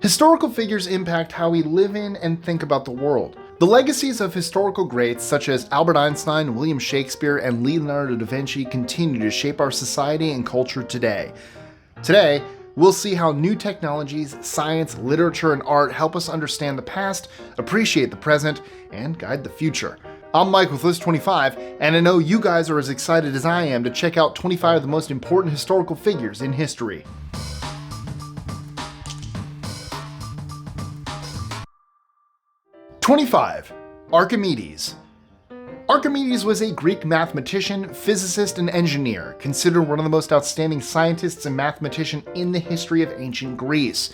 Historical figures impact how we live in and think about the world. The legacies of historical greats such as Albert Einstein, William Shakespeare, and Leonardo da Vinci continue to shape our society and culture today. Today, we'll see how new technologies, science, literature, and art help us understand the past, appreciate the present, and guide the future. I'm Mike with List 25, and I know you guys are as excited as I am to check out 25 of the most important historical figures in history. 25. Archimedes. Archimedes was a Greek mathematician, physicist, and engineer, considered one of the most outstanding scientists and mathematicians in the history of ancient Greece.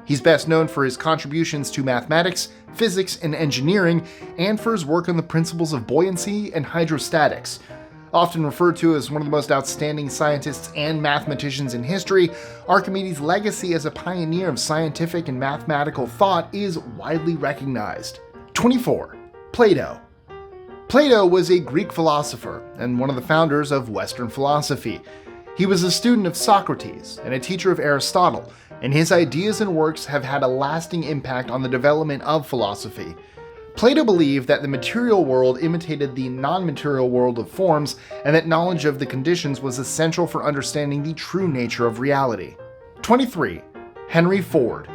He's best known for his contributions to mathematics, physics, and engineering, and for his work on the principles of buoyancy and hydrostatics. Often referred to as one of the most outstanding scientists and mathematicians in history, Archimedes' legacy as a pioneer of scientific and mathematical thought is widely recognized. 24. Plato. Plato was a Greek philosopher and one of the founders of Western philosophy. He was a student of Socrates and a teacher of Aristotle, and his ideas and works have had a lasting impact on the development of philosophy. Plato believed that the material world imitated the non-material world of forms, and that knowledge of the conditions was essential for understanding the true nature of reality. 23. Henry Ford.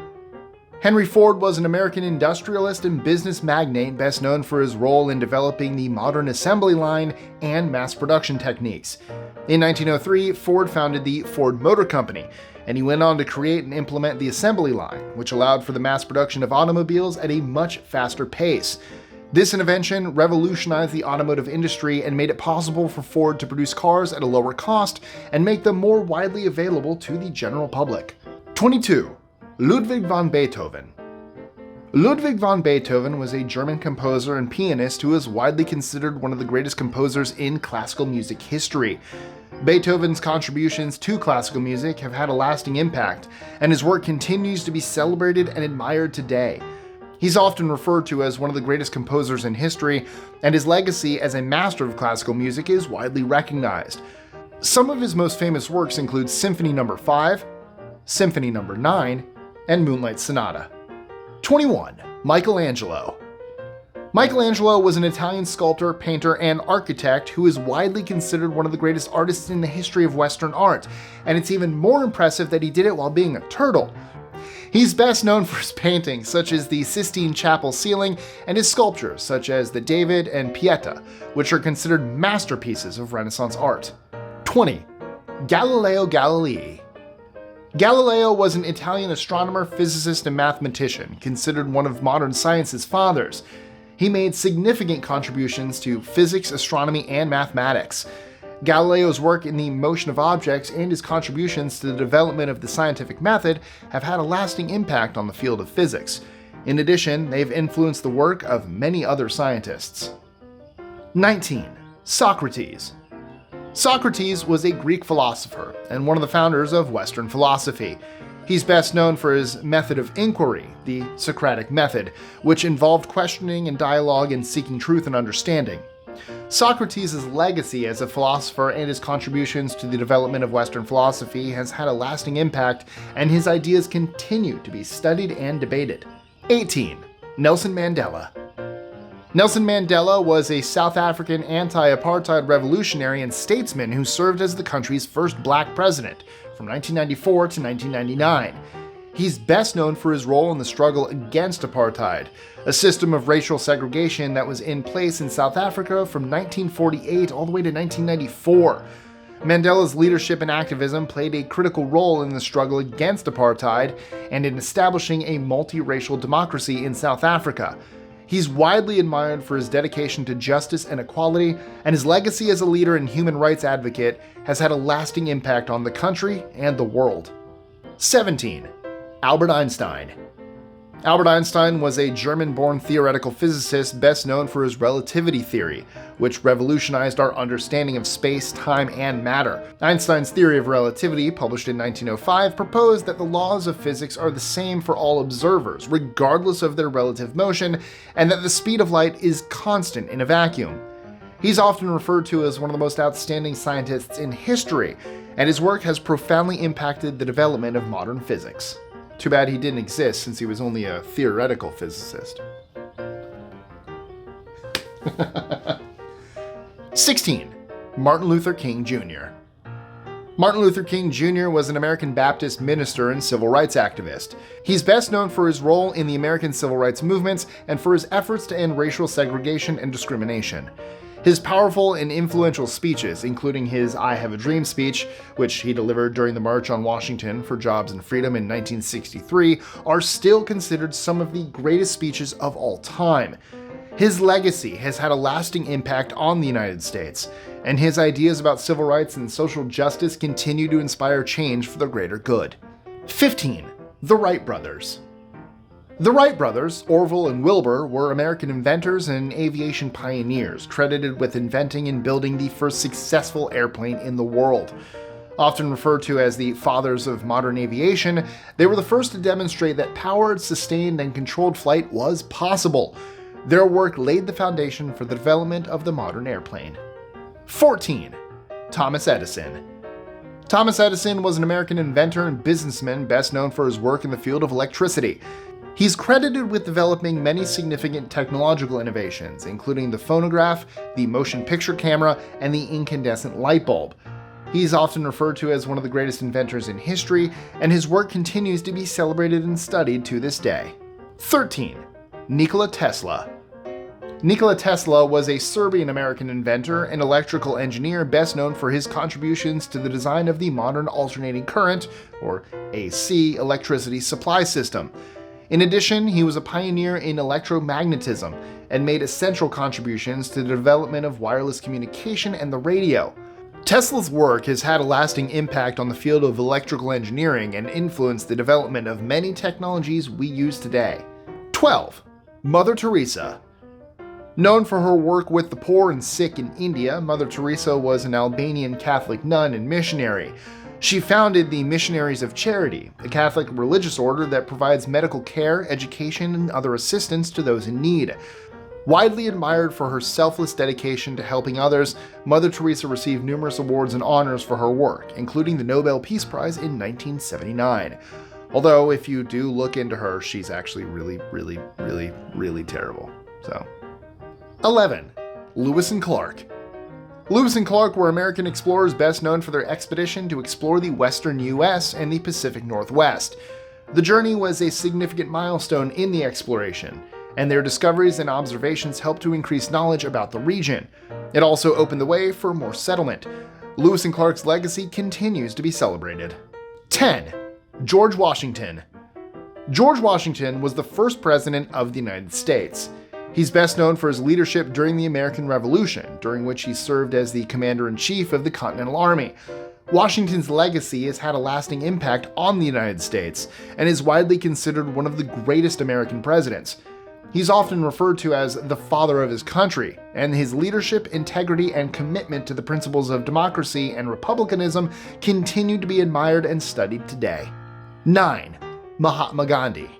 Henry Ford was an American industrialist and business magnate best known for his role in developing the modern assembly line and mass production techniques. In 1903, Ford founded the Ford Motor Company, and he went on to create and implement the assembly line, which allowed for the mass production of automobiles at a much faster pace. This invention revolutionized the automotive industry and made it possible for Ford to produce cars at a lower cost and make them more widely available to the general public. 22. Ludwig van Beethoven. Ludwig van Beethoven was a German composer and pianist who is widely considered one of the greatest composers in classical music history. Beethoven's contributions to classical music have had a lasting impact, and his work continues to be celebrated and admired today. He's often referred to as one of the greatest composers in history, and his legacy as a master of classical music is widely recognized. Some of his most famous works include Symphony No. 5, Symphony No. 9, and Moonlight Sonata. 21. Michelangelo. Michelangelo was an Italian sculptor, painter, and architect who is widely considered one of the greatest artists in the history of Western art, and it's even more impressive that he did it while being a turtle. He's best known for his paintings such as the Sistine Chapel ceiling and his sculptures such as the David and Pieta, which are considered masterpieces of Renaissance art. 20. Galileo Galilei. Galileo was an Italian astronomer, physicist, and mathematician, considered one of modern science's fathers. He made significant contributions to physics, astronomy, and mathematics. Galileo's work in the motion of objects and his contributions to the development of the scientific method have had a lasting impact on the field of physics. In addition, they've influenced the work of many other scientists. 19. Socrates. Socrates was a Greek philosopher and one of the founders of Western philosophy. He's best known for his method of inquiry, the Socratic method, which involved questioning and dialogue and seeking truth and understanding. Socrates' legacy as a philosopher and his contributions to the development of Western philosophy has had a lasting impact, and his ideas continue to be studied and debated. 18. Nelson Mandela. Nelson Mandela was a South African anti-apartheid revolutionary and statesman who served as the country's first black president from 1994 to 1999. He's best known for his role in the struggle against apartheid, a system of racial segregation that was in place in South Africa from 1948 all the way to 1994. Mandela's leadership and activism played a critical role in the struggle against apartheid and in establishing a multiracial democracy in South Africa. He's widely admired for his dedication to justice and equality, and his legacy as a leader and human rights advocate has had a lasting impact on the country and the world. 17. Albert Einstein. Albert Einstein was a German-born theoretical physicist best known for his relativity theory, which revolutionized our understanding of space, time, and matter. Einstein's theory of relativity, published in 1905, proposed that the laws of physics are the same for all observers, regardless of their relative motion, and that the speed of light is constant in a vacuum. He's often referred to as one of the most outstanding scientists in history, and his work has profoundly impacted the development of modern physics. Too bad he didn't exist since he was only a theoretical physicist. 16. Martin Luther King Jr. Martin Luther King Jr. was an American Baptist minister and civil rights activist. He's best known for his role in the American civil rights movements and for his efforts to end racial segregation and discrimination. His powerful and influential speeches, including his I Have a Dream speech, which he delivered during the March on Washington for Jobs and Freedom in 1963, are still considered some of the greatest speeches of all time. His legacy has had a lasting impact on the United States, and his ideas about civil rights and social justice continue to inspire change for the greater good. 15. The Wright Brothers. The Wright brothers, Orville and Wilbur, were American inventors and aviation pioneers, credited with inventing and building the first successful airplane in the world. Often referred to as the fathers of modern aviation, they were the first to demonstrate that powered, sustained, and controlled flight was possible. Their work laid the foundation for the development of the modern airplane. 14. Thomas Edison. Thomas Edison was an American inventor and businessman best known for his work in the field of electricity. He's credited with developing many significant technological innovations, including the phonograph, the motion picture camera, and the incandescent light bulb. He's often referred to as one of the greatest inventors in history, and his work continues to be celebrated and studied to this day. 13. Nikola Tesla. Nikola Tesla was a Serbian-American inventor and electrical engineer best known for his contributions to the design of the modern alternating current, or AC, electricity supply system. In addition, he was a pioneer in electromagnetism and made essential contributions to the development of wireless communication and the radio. Tesla's work has had a lasting impact on the field of electrical engineering and influenced the development of many technologies we use today. 12. Mother Teresa. Known for her work with the poor and sick in India, Mother Teresa was an Albanian Catholic nun and missionary. She founded the Missionaries of Charity, a Catholic religious order that provides medical care, education, and other assistance to those in need. Widely admired for her selfless dedication to helping others, Mother Teresa received numerous awards and honors for her work, including the Nobel Peace Prize in 1979. Although, if you do look into her, she's actually really terrible. 11. Lewis and Clark. Lewis and Clark were American explorers best known for their expedition to explore the western U.S. and the Pacific Northwest. The journey was a significant milestone in the exploration, and their discoveries and observations helped to increase knowledge about the region. It also opened the way for more settlement. Lewis and Clark's legacy continues to be celebrated. 10. George Washington. George Washington was the first president of the United States. He's best known for his leadership during the American Revolution, during which he served as the commander-in-chief of the Continental Army. Washington's legacy has had a lasting impact on the United States and is widely considered one of the greatest American presidents. He's often referred to as the father of his country, and his leadership, integrity, and commitment to the principles of democracy and republicanism continue to be admired and studied today. 9. Mahatma Gandhi.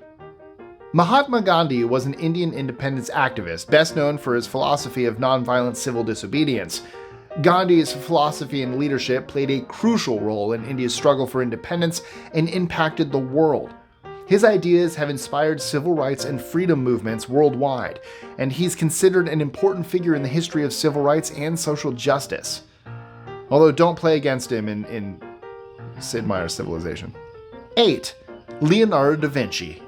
Mahatma Gandhi was an Indian independence activist best known for his philosophy of nonviolent civil disobedience. Gandhi's philosophy and leadership played a crucial role in India's struggle for independence and impacted the world. His ideas have inspired civil rights and freedom movements worldwide, and he's considered an important figure in the history of civil rights and social justice. Although don't play against him in Sid Meier's Civilization. 8. Leonardo da Vinci.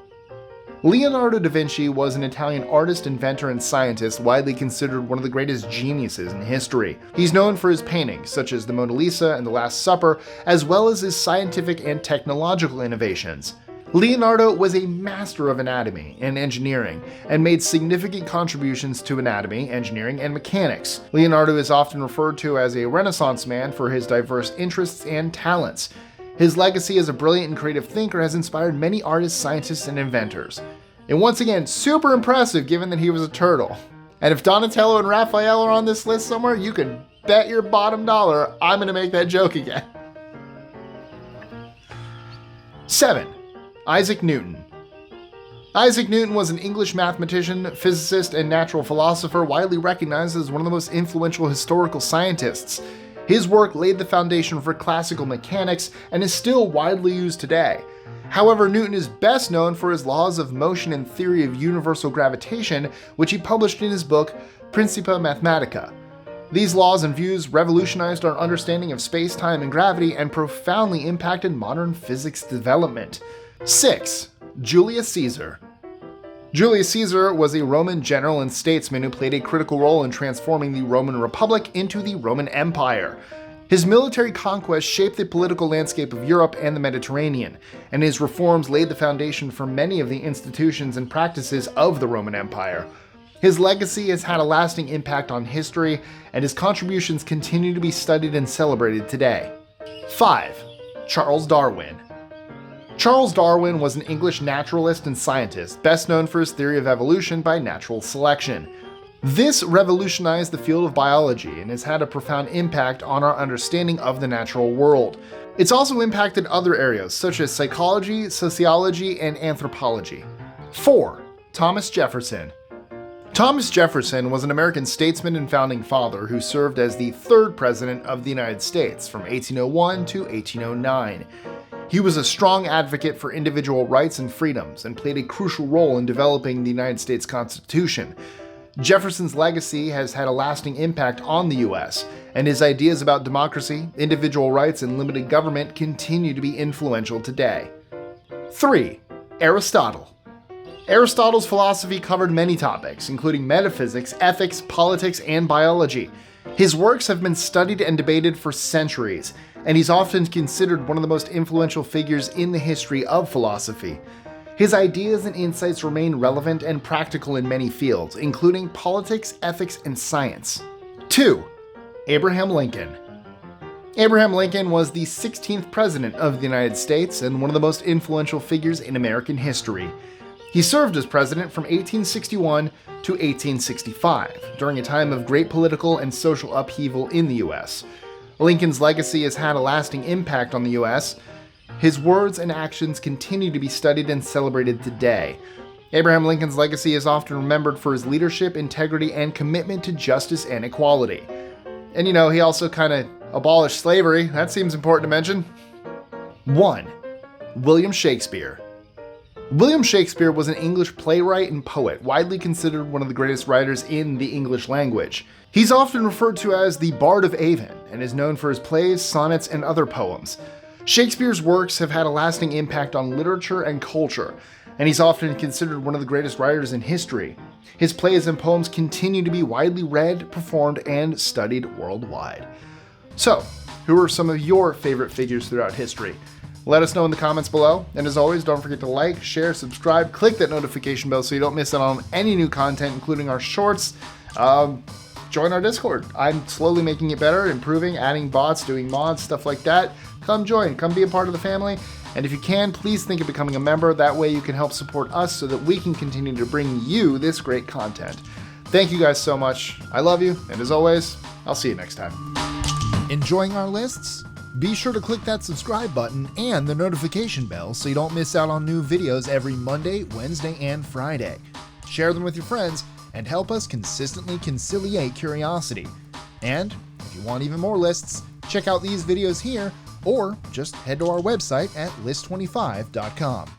Leonardo da Vinci was an Italian artist, inventor, and scientist widely considered one of the greatest geniuses in history. He's known for his paintings, such as the Mona Lisa and the Last Supper, as well as his scientific and technological innovations. Leonardo was a master of anatomy and engineering, and made significant contributions to anatomy, engineering, and mechanics. Leonardo is often referred to as a Renaissance man for his diverse interests and talents. His legacy as a brilliant and creative thinker has inspired many artists, scientists, and inventors. And once again, super impressive given that he was a turtle. And if Donatello and Raphael are on this list somewhere, you can bet your bottom dollar I'm gonna make that joke again. 7. Isaac Newton. Isaac Newton was an English mathematician, physicist, and natural philosopher widely recognized as one of the most influential historical scientists. His work laid the foundation for classical mechanics and is still widely used today. However, Newton is best known for his laws of motion and theory of universal gravitation, which he published in his book Principia Mathematica. These laws and views revolutionized our understanding of space, time, and gravity and profoundly impacted modern physics development. 6. Julius Caesar. Julius Caesar was a Roman general and statesman who played a critical role in transforming the Roman Republic into the Roman Empire. His military conquests shaped the political landscape of Europe and the Mediterranean, and his reforms laid the foundation for many of the institutions and practices of the Roman Empire. His legacy has had a lasting impact on history, and his contributions continue to be studied and celebrated today. 5. Charles Darwin. Charles Darwin was an English naturalist and scientist, best known for his theory of evolution by natural selection. This revolutionized the field of biology and has had a profound impact on our understanding of the natural world. It's also impacted other areas such as psychology, sociology, and anthropology. 4. Thomas Jefferson. Thomas Jefferson was an American statesman and founding father who served as the third president of the United States from 1801 to 1809. He was a strong advocate for individual rights and freedoms and played a crucial role in developing the United States Constitution. Jefferson's legacy has had a lasting impact on the US, and his ideas about democracy, individual rights, and limited government continue to be influential today. 3. Aristotle. Aristotle's philosophy covered many topics, including metaphysics, ethics, politics, and biology. His works have been studied and debated for centuries, and he's often considered one of the most influential figures in the history of philosophy. His ideas and insights remain relevant and practical in many fields, including politics, ethics, and science. 2. Abraham Lincoln. Abraham Lincoln was the 16th president of the United States and one of the most influential figures in American history. He served as president from 1861 to 1865, during a time of great political and social upheaval in the U.S. Lincoln's legacy has had a lasting impact on the U.S. His words and actions continue to be studied and celebrated today. Abraham Lincoln's legacy is often remembered for his leadership, integrity, and commitment to justice and equality. And he also kind of abolished slavery. That seems important to mention. 1. William Shakespeare. William Shakespeare was an English playwright and poet, widely considered one of the greatest writers in the English language. He's often referred to as the Bard of Avon and is known for his plays, sonnets, and other poems. Shakespeare's works have had a lasting impact on literature and culture, and he's often considered one of the greatest writers in history. His plays and poems continue to be widely read, performed, and studied worldwide. So, who are some of your favorite figures throughout history? Let us know in the comments below, and as always, don't forget to like, share, subscribe, click that notification bell so you don't miss out on any new content, including our shorts. Join our Discord. I'm slowly making it better, improving, adding bots, doing mods, stuff like that. Come join, come be a part of the family, and if you can, please think of becoming a member. That way you can help support us so that we can continue to bring you this great content. Thank you guys so much. I love you, and as always, I'll see you next time. Enjoying our lists? Be sure to click that subscribe button and the notification bell so you don't miss out on new videos every Monday, Wednesday, and Friday. Share them with your friends and help us consistently conciliate curiosity. And if you want even more lists, check out these videos here or just head to our website at list25.com.